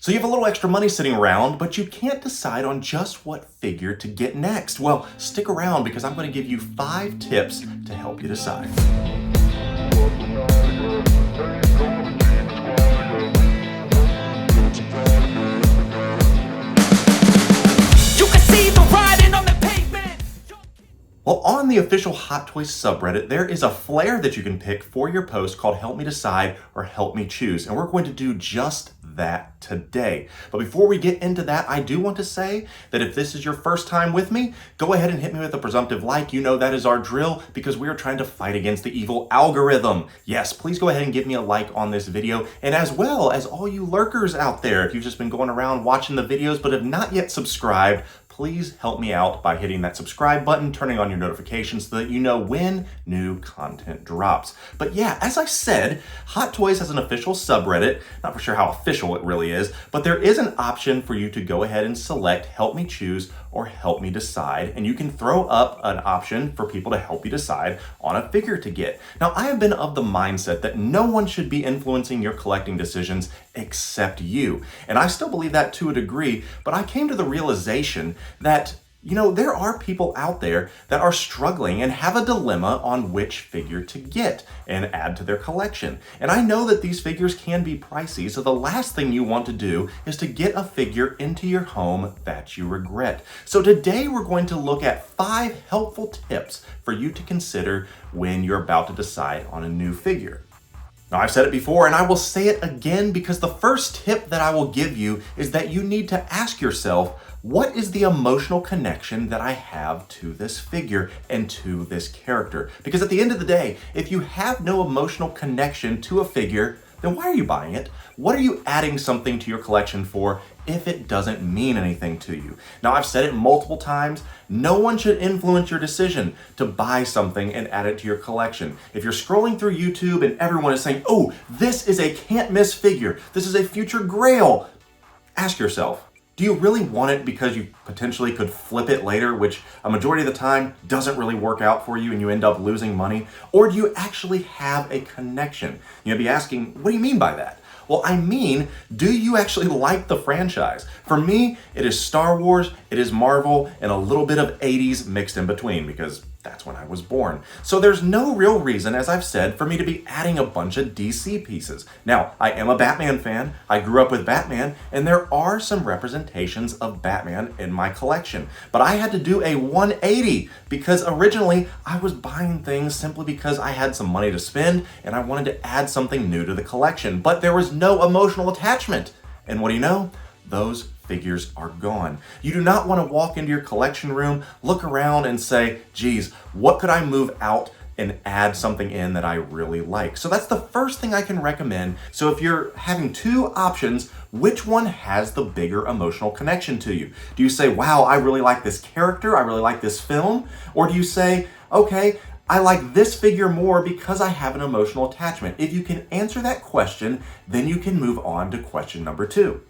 So you have a little extra money sitting around, but you can't decide on just what figure to get next. Well, stick around because I'm going to give you 5 tips to help you decide. Well, on the official Hot Toys subreddit, there is a flare that you can pick for your post called Help Me Decide or Help Me Choose, and we're going to do just that today. But before we get into that, I do want to say that if this is your first time with me, go ahead and hit me with a presumptive like. You know that is our drill because we are trying to fight against the evil algorithm. Yes, please go ahead and give me a like on this video, and as well as all you lurkers out there, if you've just been going around watching the videos but have not yet subscribed, please help me out by hitting that subscribe button, turning on your notifications so that you know when new content drops. But yeah, as I said, Hot Toys has an official subreddit. Not for sure how official it really is, but there is an option for you to go ahead and select Help Me Choose or Help Me Decide, and you can throw up an option for people to help you decide on a figure to get. Now, I have been of the mindset that no one should be influencing your collecting decisions except you. And I still believe that to a degree, but I came to the realization that there are people out there that are struggling and have a dilemma on which figure to get and add to their collection. And I know that these figures can be pricey, so the last thing you want to do is to get a figure into your home that you regret. So today we're going to look at 5 helpful tips for you to consider when you're about to decide on a new figure. Now, I've said it before and I will say it again because the first tip that I will give you is that you need to ask yourself, what is the emotional connection that I have to this figure and to this character? Because at the end of the day, if you have no emotional connection to a figure, then why are you buying it? What are you adding something to your collection for if it doesn't mean anything to you? Now, I've said it multiple times, no one should influence your decision to buy something and add it to your collection. If you're scrolling through YouTube and everyone is saying, oh, this is a can't miss figure, this is a future grail, ask yourself, do you really want it because you potentially could flip it later, which a majority of the time doesn't really work out for you and you end up losing money? Or do you actually have a connection? You'll be asking, what do you mean by that? Well, I mean, do you actually like the franchise? For me, it is Star Wars, it is Marvel, and a little bit of 80s mixed in between because that's when I was born. So there's no real reason, as I've said, for me to be adding a bunch of DC pieces. Now, I am a Batman fan. I grew up with Batman, and there are some representations of Batman in my collection. But I had to do a 180 because originally I was buying things simply because I had some money to spend and I wanted to add something new to the collection. But there was no emotional attachment. And what do you know? Those figures are gone. You do not want to walk into your collection room, look around and say, geez, what could I move out and add something in that I really like? So that's the first thing I can recommend. So if you're having 2 options, which one has the bigger emotional connection to you? Do you say, wow, I really like this character, I really like this film? Or do you say, okay, I like this figure more because I have an emotional attachment? If you can answer that question, then you can move on to question number 2.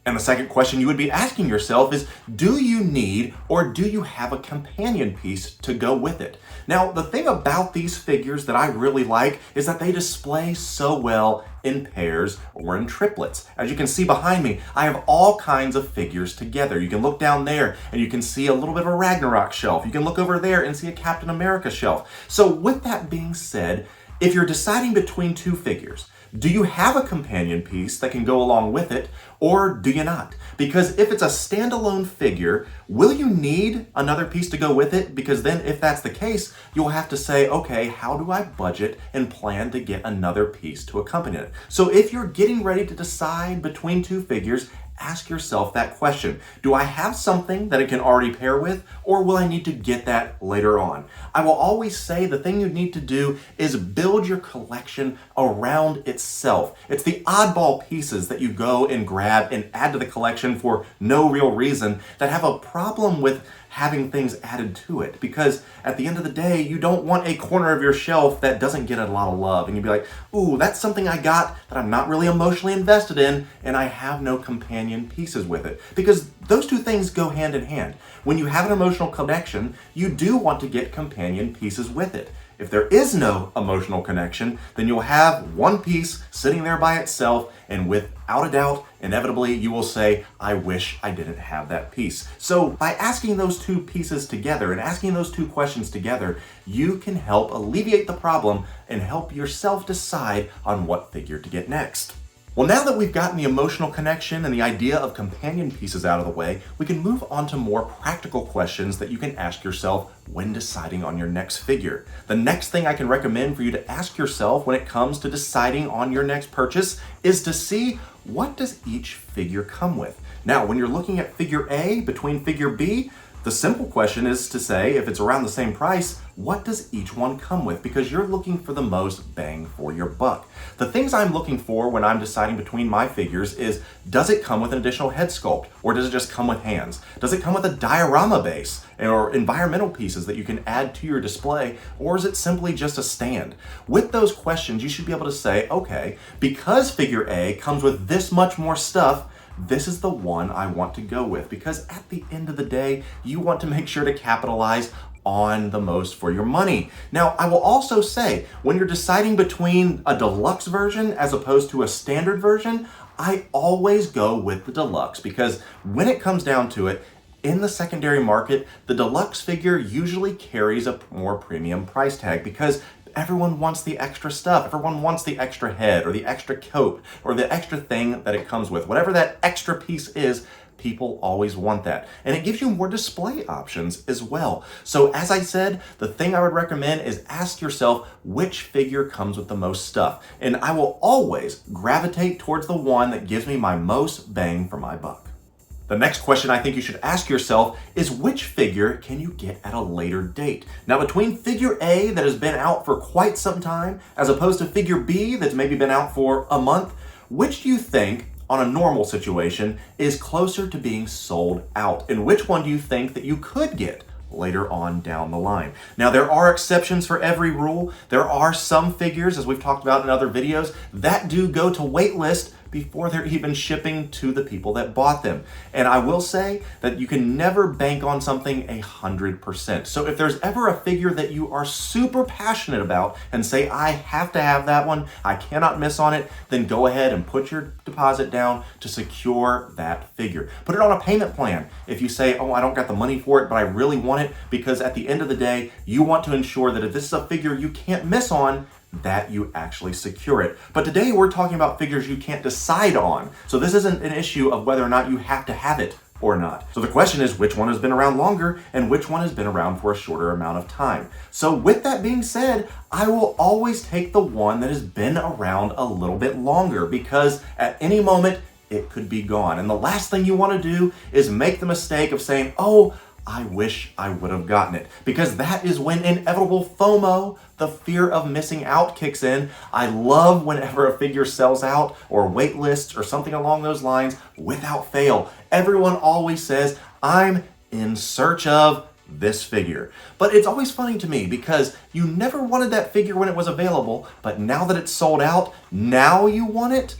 And the second question you would be asking yourself is, do you need or do you have a companion piece to go with it? Now, the thing about these figures that I really like is that they display so well in pairs or in triplets. As you can see behind me, I have all kinds of figures together. You can look down there and you can see a little bit of a Ragnarok shelf. You can look over there and see a Captain America shelf. So with that being said, if you're deciding between 2 figures, do you have a companion piece that can go along with it, or do you not? Because if it's a standalone figure, will you need another piece to go with it? Because then if that's the case, you'll have to say, okay, how do I budget and plan to get another piece to accompany it? So if you're getting ready to decide between 2 figures, ask yourself that question. Do I have something that it can already pair with, or will I need to get that later on? I will always say the thing you need to do is build your collection around itself. It's the oddball pieces that you go and grab and add to the collection for no real reason that have a problem with having things added to it, because at the end of the day, you don't want a corner of your shelf that doesn't get a lot of love, and you'd be like, ooh, that's something I got that I'm not really emotionally invested in, and I have no companion pieces with it, because those 2 things go hand in hand. When you have an emotional connection, you do want to get companion pieces with it. If there is no emotional connection, then you'll have one piece sitting there by itself, and without a doubt, inevitably, you will say, I wish I didn't have that piece. So by asking those two pieces together and asking those two questions together, you can help alleviate the problem and help yourself decide on what figure to get next. Well, now that we've gotten the emotional connection and the idea of companion pieces out of the way, we can move on to more practical questions that you can ask yourself when deciding on your next figure. The next thing I can recommend for you to ask yourself when it comes to deciding on your next purchase is to see, what does each figure come with? Now, when you're looking at figure A between figure B, the simple question is to say, if it's around the same price, what does each one come with? Because you're looking for the most bang for your buck. The things I'm looking for when I'm deciding between my figures is, does it come with an additional head sculpt? Or does it just come with hands? Does it come with a diorama base or environmental pieces that you can add to your display? Or is it simply just a stand? With those questions, you should be able to say, okay, because figure A comes with this much more stuff, this is the one I want to go with, because at the end of the day, you want to make sure to capitalize on the most for your money. Now, I will also say, when you're deciding between a deluxe version as opposed to a standard version, I always go with the deluxe, because when it comes down to it, in the secondary market, the deluxe figure usually carries a more premium price tag because everyone wants the extra stuff. Everyone wants the extra head or the extra coat or the extra thing that it comes with. Whatever that extra piece is, people always want that. And it gives you more display options as well. So as I said, the thing I would recommend is ask yourself which figure comes with the most stuff. And I will always gravitate towards the one that gives me my most bang for my buck. The next question I think you should ask yourself is, which figure can you get at a later date? Now, between figure A that has been out for quite some time, as opposed to figure B that's maybe been out for a month, which do you think, on a normal situation, is closer to being sold out? And which one do you think that you could get later on down the line? Now, there are exceptions for every rule. There are some figures, as we've talked about in other videos, that do go to waitlist before they're even shipping to the people that bought them. And I will say that you can never bank on something 100%. So if there's ever a figure that you are super passionate about and say, I have to have that one, I cannot miss on it, then go ahead and put your deposit down to secure that figure. Put it on a payment plan. If you say, oh, I don't got the money for it, but I really want it, because at the end of the day, you want to ensure that if this is a figure you can't miss on, that you actually secure it. But today we're talking about figures you can't decide on. So this isn't an issue of whether or not you have to have it or not. So the question is, which one has been around longer and which one has been around for a shorter amount of time? So with that being said, I will always take the one that has been around a little bit longer, because at any moment it could be gone. And the last thing you want to do is make the mistake of saying, oh, I wish I would have gotten it, because that is when inevitable FOMO, the fear of missing out, kicks in. I love whenever a figure sells out or waitlist or something along those lines without fail. Everyone always says, I'm in search of this figure. But it's always funny to me because you never wanted that figure when it was available, but now that it's sold out, now you want it?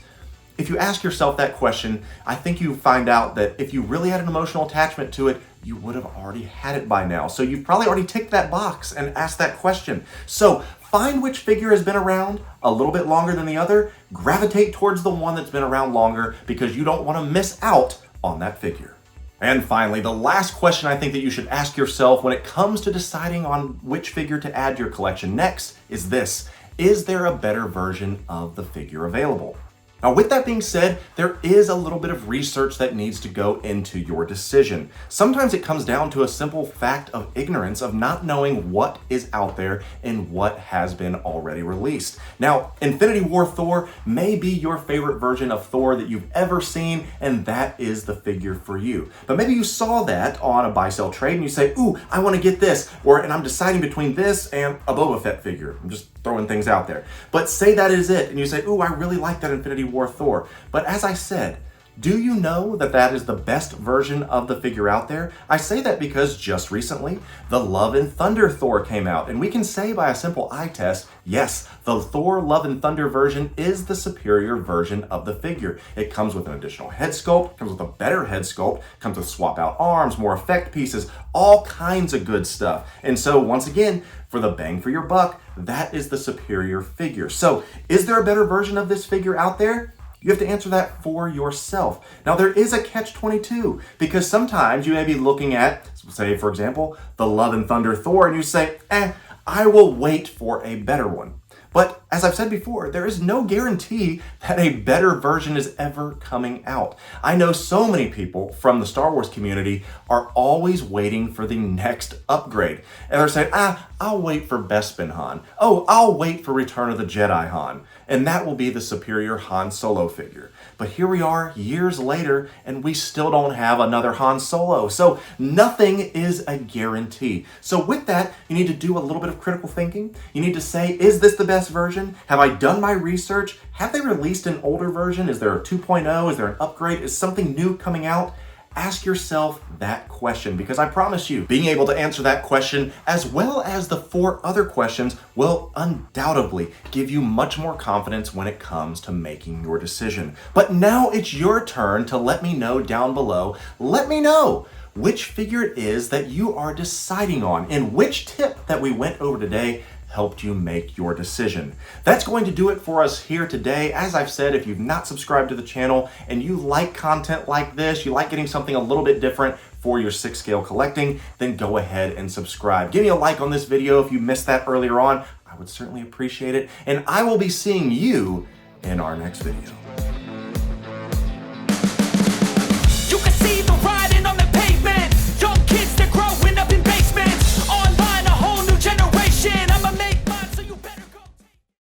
If you ask yourself that question, I think you find out that if you really had an emotional attachment to it, you would have already had it by now. So you've probably already ticked that box and asked that question. So find which figure has been around a little bit longer than the other, gravitate towards the one that's been around longer, because you don't want to miss out on that figure. And finally, the last question I think that you should ask yourself when it comes to deciding on which figure to add to your collection next is this: is there a better version of the figure available? Now, with that being said, there is a little bit of research that needs to go into your decision. Sometimes it comes down to a simple fact of ignorance, of not knowing what is out there and what has been already released. Now, Infinity War Thor may be your favorite version of Thor that you've ever seen, and that is the figure for you. But maybe you saw that on a buy-sell trade and you say, ooh, I want to get this, and I'm deciding between this and a Boba Fett figure. I'm just throwing things out there. But say that is it, and you say, ooh, I really like that Infinity War Thor. But as I said, Do you know that that is the best version of the figure out there? I say that because just recently, the Love and Thunder Thor came out, and we can say by a simple eye test, yes, the Thor Love and Thunder version is the superior version of the figure. It comes with an additional head sculpt, comes with a better head sculpt, comes with swap out arms, more effect pieces, all kinds of good stuff. And so once again, for the bang for your buck, that is the superior figure. So is there a better version of this figure out there? You have to answer that for yourself. Now, there is a catch-22, because sometimes you may be looking at, say, for example, the Love and Thunder Thor, and you say, I will wait for a better one. But as I've said before, there is no guarantee that a better version is ever coming out. I know so many people from the Star Wars community are always waiting for the next upgrade. And they're saying, I'll wait for Bespin Han. Oh, I'll wait for Return of the Jedi Han. And that will be the superior Han Solo figure. But here we are years later, and we still don't have another Han Solo. So nothing is a guarantee. So with that, you need to do a little bit of critical thinking. You need to say, is this the best version? Have I done my research? Have they released an older version? Is there a 2.0? Is there an upgrade? Is something new coming out? Ask yourself that question, because I promise you, being able to answer that question as well as the 4 other questions will undoubtedly give you much more confidence when it comes to making your decision. But now it's your turn to let me know down below. Let me know which figure it is that you are deciding on, and which tip that we went over today helped you make your decision. That's going to do it for us here today. As I've said, if you've not subscribed to the channel and you like content like this, you like getting something a little bit different for your 6-scale collecting, then go ahead and subscribe. Give me a like on this video if you missed that earlier on. I would certainly appreciate it. And I will be seeing you in our next video.